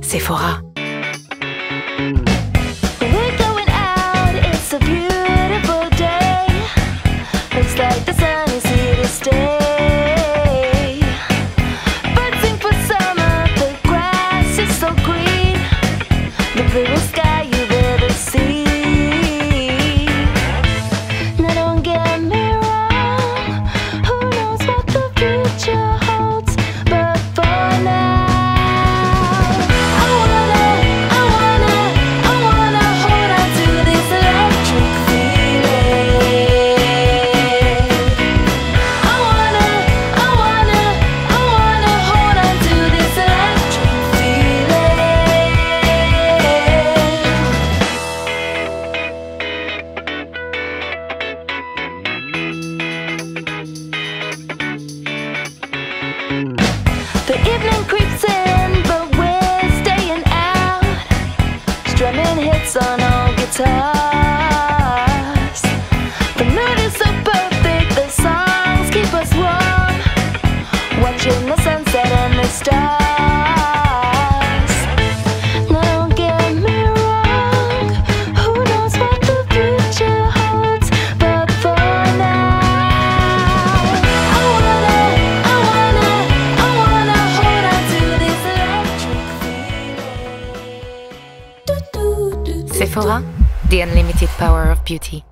Sephora. We're going out, it's a beautiful day. Looks like the sun is here to stay. Birds sing for summer, the grass is so green. The bluest sky you've ever seen. Now don't get me wrong, who knows what the future holds, but for now I wanna hold on to this electric feeling. I wanna hold on to this electric feeling. The evening creeps in, but we're staying out, strumming hits on all guitars. The mood is so perfect, the songs keep us warm, watching the sunset and the stars. Now don't get me wrong, who knows what the future holds, but for now I wanna hold on to this electric feeling. Sephora, the unlimited power of beauty.